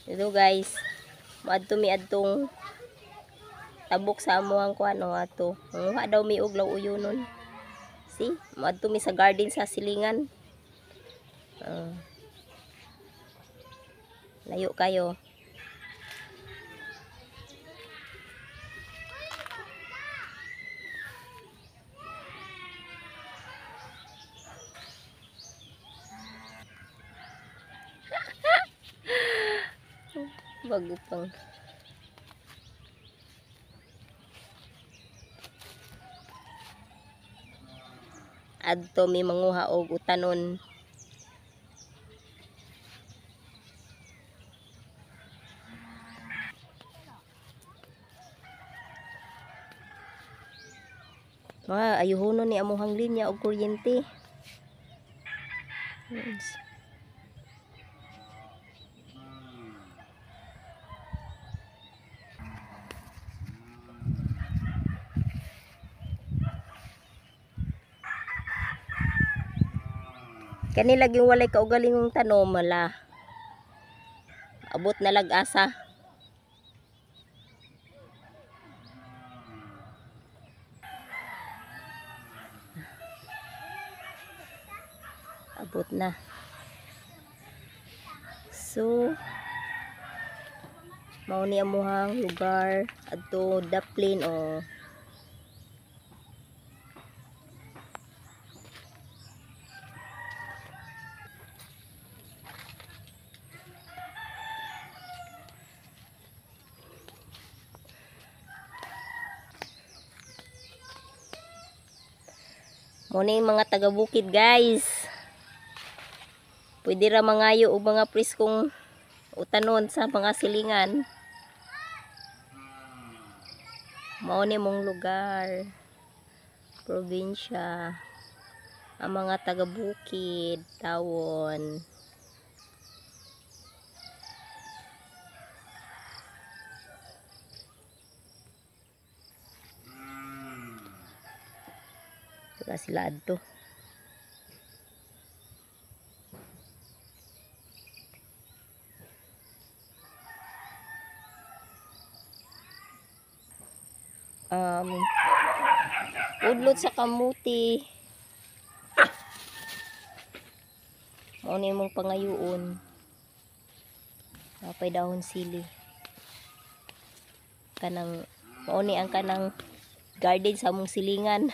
Ito guys, maadto mi adtong tabok sa amuhang kuan o ato. Manguha daw mi og law uyonon. See, maadto mi sa garden sa silingan. Layo kayo. Bago pang adto mi manguha og utanon. Ayuhonon ni amuhang linya og kuryente. Kani laging walay kaugalingong tanom mala. Abot na lag-asa. Abot na. So, mao ni amuhang lugar adto Daplin o muna yung mga taga-bukid guys. Pwede ra mangayo o mga priskong utanon sa mga silingan. Mao ni mong lugar. Probinsya. Ang mga taga-bukid, tawon. Ito sila adto. Udlot sa kamuti. Mao ni mong pangayuon. Napay dahon sili. Kanang mao ni ang kanang garden sa mong silingan.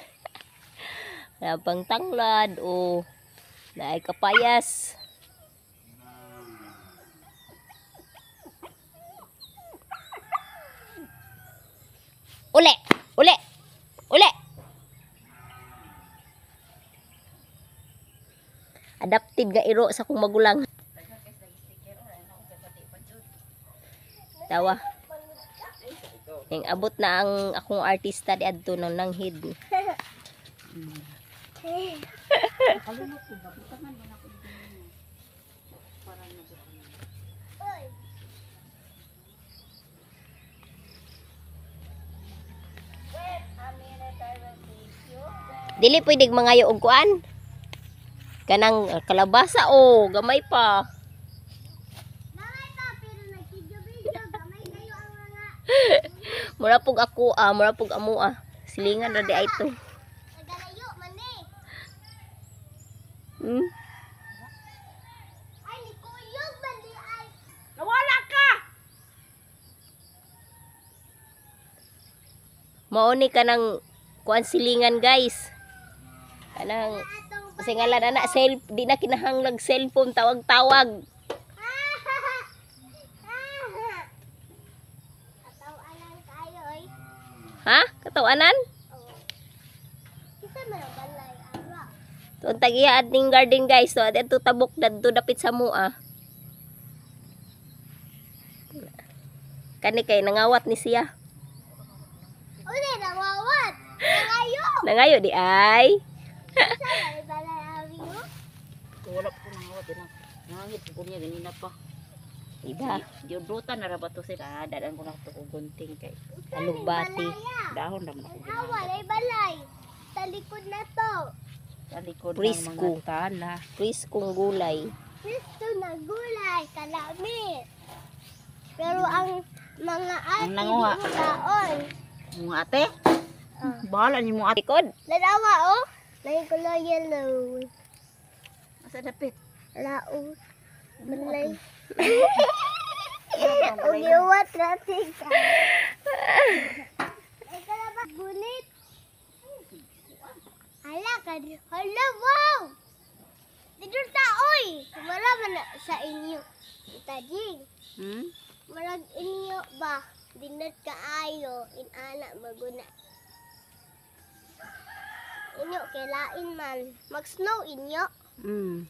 Pang tanglad o naay kapayas. Uli! Uli! Uli! Adapted nga iro sa kong magulang. Tawa. Yung abot na ang akong artista di adto nang nanghid. Dili pwedeng mangayo og kuan. Kanang kalabasa o gamay pa. Gamay pa pero nagkidyo-bidyo gamay kayo ang mga. Mura pug ako mura pug amo silingan ra di ay to. Nagalayo man ni. Ay ni kuyog man di ay. Nawala ka. Mao ni kanang kuan silingan guys. Kanang kasi ngalan anak di na kinahanglag cellphone tawag-tawag. Katawanan kayo oy. Ha? Katawanan? Oo. Kisa man ang balay ara. Tuon tagiya adning garden guys. So adto tabok dadto dapit sa mua. Kani kay nangawat ni siya. Uli nangawat. Nangayo. Nangayo di ay. Wala po nang awat din. Nangangit po niya ganina pa. Iba. Diodrutan na rabato sila. Dadaan ko na ito kung gunting kay. Alugbati. Dahon naman ako. Walay balay. Talikod na to. Sa likod Prisco. ng mga tala. Priskong gulay. Kristo na gulay. Kalamit. Pero ang mga ate, Ang nanguha. di mo kaon. Mga ate. Bahala niyo mo ate. Likod. Dalawa, oh. Lagi ko lang yellow. Asa dapit? Lao. Balay. Uliwat natin ka. Ikaw na ba? Bulit. Hala ka. Hala, wow. Dito ta, oy. Wala man na sa inyo. Itajing. Hmm? Marag inyo ba? Dinat kaayo. Inana maguna. Inyo, kailain man. Mag-snow inyo. Hmm.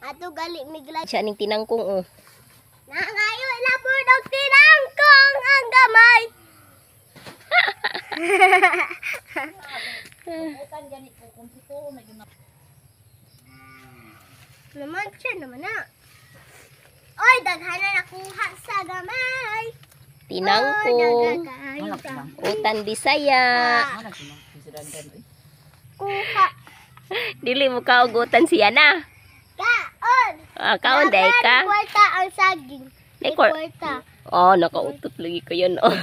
Ato gali migla. Siya ning tinangkong oh. Nangayo ilabor og tinangkong ang gamay. Bukan gani ko kumpito na gyud. Naman siya naman na. Oy, daghanan nakuha sa gamay. Tinangkong. Daghanan ka. Utan Bisaya. Mana sino? Sidandan oi. Kuha. Dili mo kaugutan siya na. Kaon. Kaon day ka. Kwarta ang saging. Ay, kwar- Kwarta. Oh, nakautot lagi ko yun oh.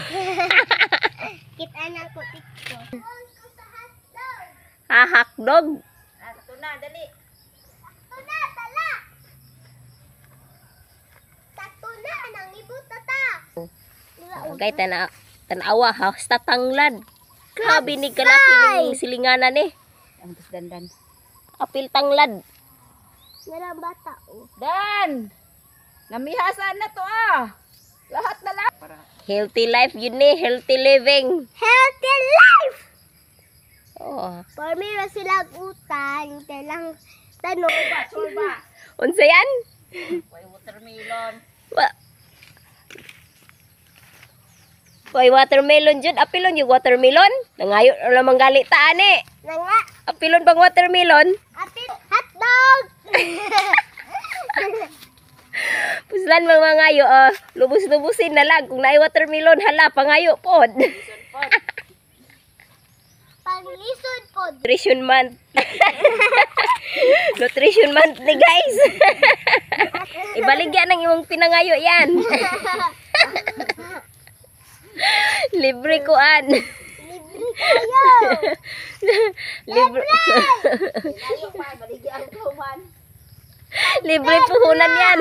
Kita na ko tikto. Hahakdog. Ah, ito na dali. Tuna, tala. Tatuna nang ibut tata. Kay tanawa ha, sa tanglad. Grabe ni kalaki ning silinganan eh. Ang dandan. Apil tanglad. Narang bata oh. Dan. Namihasan na to ah. Lahat na lang. Para Healthy life yun eh, healthy living. Healthy life. Oh. For me, sila utang. Kailang tanong. surba. Unsa yan? May watermelon. Hoy, watermelon jud. Apilon yung watermelon. Nangayo lamang gali ta ani. Nga. Apilon bang watermelon? Ate, hotdog. Puslan mga ngayo, lubos-lubusin na lang. Kung naay watermelon, hala, pangayo pod. Panglisod po. Nutrition month. Nutrition month ni guys. Ibaligyan ng imong pinangayo yan. Libre kuan. Libre kayo. Libre. Ayo pa baligyan ko man. Libre puhunan yan.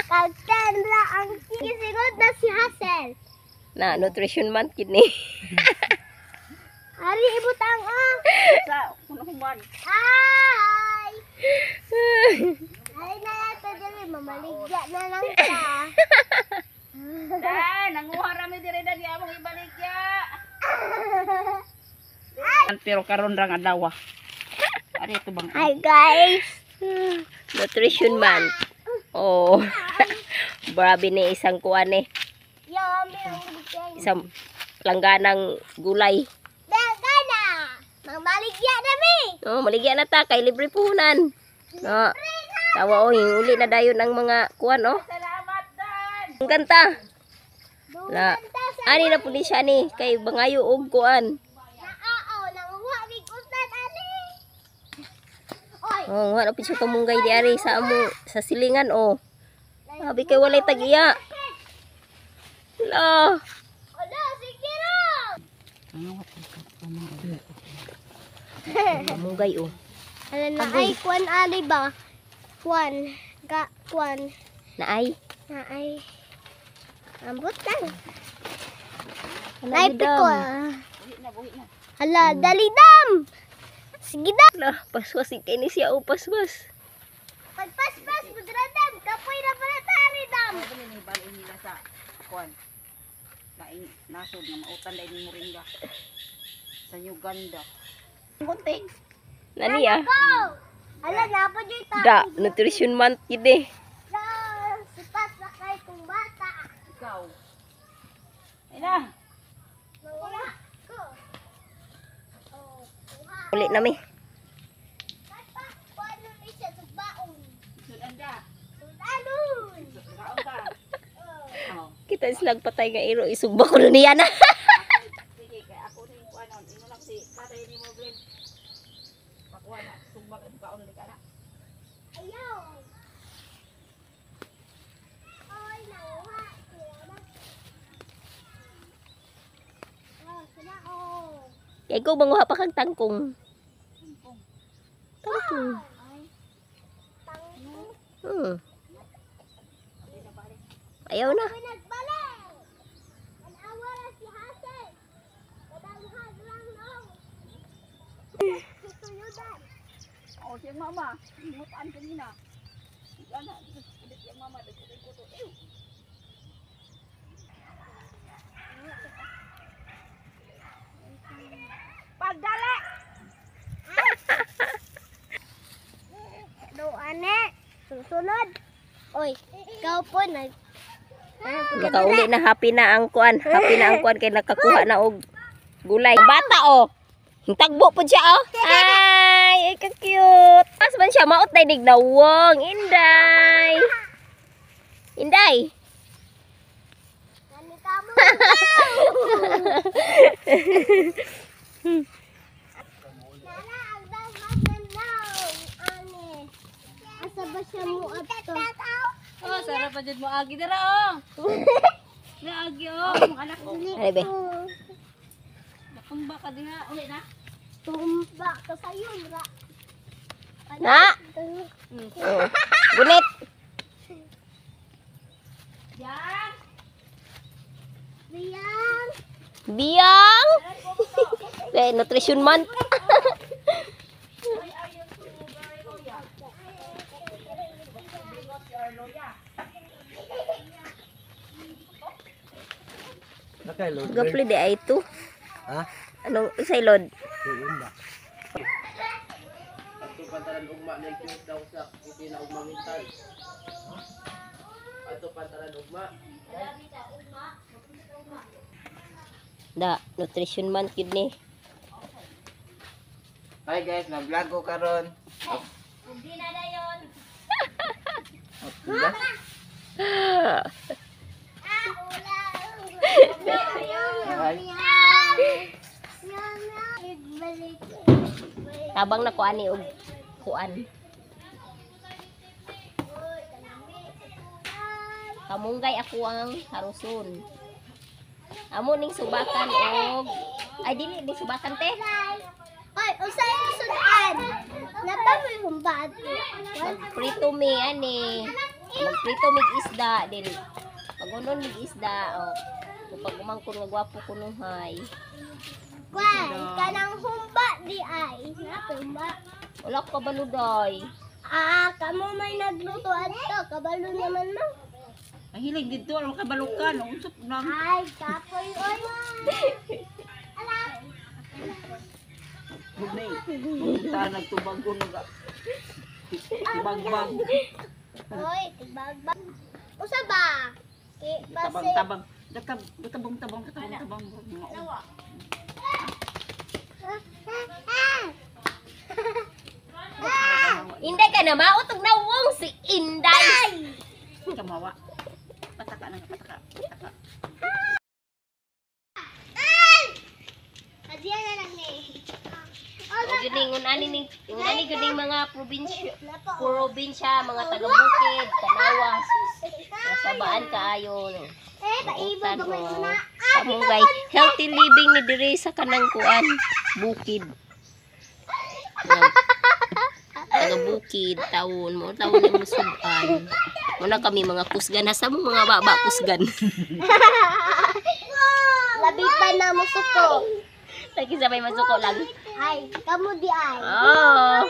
Kagtendra ang kisigod na si Hassel. Na, nutrition month kini. Ari ibutang ah. Sa kunuman. Ay. Ay na yato dili mamaligya na lang ka. Dan, nanguha rami dire dali among ibaligya. Pero karon rang adlaw. Ari ito bang? Hi guys. Nutrition month. Oh. Grabe ni isang kuan eh. Yummy ang bigyan. Isang langganang gulay. Dagana. Mamaligya na mi. Oh, maligya na ta kay libre puhunan. No. Tawa oh, uli na dayon ang mga kuan oh. Salamat Dan. Ang kanta. La. Duman ta sa Ani na puli siya ni kay bangayo og kuan. naaaw nanguha mi kutan ani. Oy. Oh, nga na siya tumunggay di ari sa amo sa silingan oh. Sabi kay walay tagiya. La. Ala sige ra. Tumunggay oh. Ala na ay kwan ali ba? Kwan. Kwan. Naay. Na ay. Ambot lang. Hala, Ay, gidam. piko. Buhi na. Hala, dali dam. Sige dam. La, paswas kay ni siya oh, paswas. Pagpaspas, budradam. Kapoy na pala tari dam. Ano ni balin nila sa kuan. Lain nasod nga mautan dai ni moringa. Sa Uganda. Kunting. Nani ah. Go. Hala, napa dyan ta. Da, nutrition month gid eh. Sipas na kay kong bata. Ikaw. Ay na. Mawala ko. Oh, kuha. Uli na mi. Papa, paano ni siya sa baon? Sudan ka. Sudanun. Kaon ka. Oh. Kita silang patay nga iro isugba ko niya na. Sige, kay ako rin ko ano, ino lang si tatay ni mo blend. Pakuha na, sumbak ang kaon ulit ka na. Ayaw. Oy, nauha Kay ko manguha pa kag tangkong. Tangkong. Ayaw na. Oh, si mama. Mutaan kanina. Ana, ulit si mama dagkutin ko to. Ew. Pagdala. Do ane. Susunod. Oy, ikaw po nag Nakauli na happy na ang kuan. Happy na ang kuan kay nakakuha na og gulay. Bata oh. Tagbo po siya oh. Ay ka-cute. Pas man siya maot day dignawong. Inday. Inday. Nani ka mo. Nana, ang dapat na now. Ane. Asa ba siya mo ato? Oh, sarap pa jud mo agi dira oh. Dira agi oh, mga anak ko. Ay be. Bakong baka diha, uli na. Tumba ka sayo, bra. Na. Gunit. Yan. Riyang. Biyang. Nutrition month. Nakailod. Gapli di ay ito. Ha? Anong isaylod? Iunda. Ato pantalan ugma na cute daw sa hindi na ugma mental. Ato pantalan ugma. Da, nutrition month yun ni. Hi guys, na-vlog ko karon. Hindi na dayon. Diba? Tabang na kuan ni og kuan. Kamunggay ako ang haruson. Amo ning subakan og ay dili ning subakan te. Ay, usay sudan. Napamoy humbat. Prito mi ani. Magprito mig isda din. Pagunon mig isda o. Kapag umangkon nga gwapo kunuhay. Kwan, kanang humba di ay. Humba. Wala ko kabaluday. Ah, kamo may nagluto ato. Kabalo naman mo. Ay hilig dito ang kabalukan, unsop na. Ay, kapoy oy. Ala. Bugay. Punta nagtubag ko naga. Tibagbag. Oy, tibagbag. Usa ba? Base. Tabang-tabang. Tabang-tabang. Inday ka na mautog na wong si Inday. Kamawa. Pataka na pataka. Pataka. Adiyan na lang ni. O gyud unani gyud ning mga probinsya, mga taga-bukid, Tanawas. Nasabaan kaayo. Eh, paiba ba may una? Kamunggay, healthy living ni diri sa kanang kuan, bukid. Taga-bukid, tawon mo yung musugan. Muna kami mga kusgan, hasa mo mga baba kusgan. Labi pa na musuko. Lagi sabay masuko lang. Ay, kamu di ay. Oh.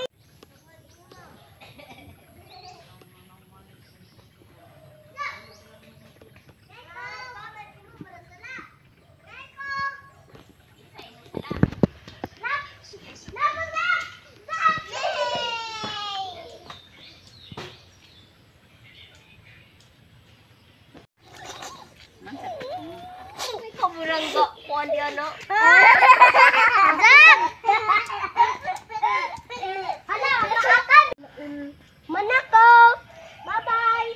Kaburangga kuan di ano. Hala, makakan. Manako. Bye-bye.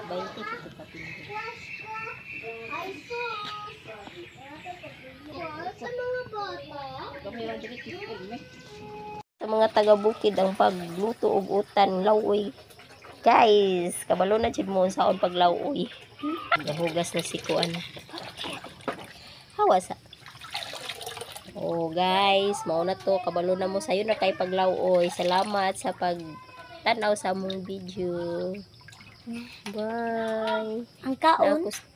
Baiti kita kapindi. Ay, sus. Sa mga bata. Kami lang diri kiskog ni. Sa mga taga-bukid ang pagluto og utan lawoy Guys, kabalo na jud mo saon paglawoy. Nahugas na si kuan. Hawa sa. Oh, guys, mao na to, kabalo na mo sayo na kay paglawoy. Salamat sa pagtanaw sa among video. Bye. Ang kaon. Nakos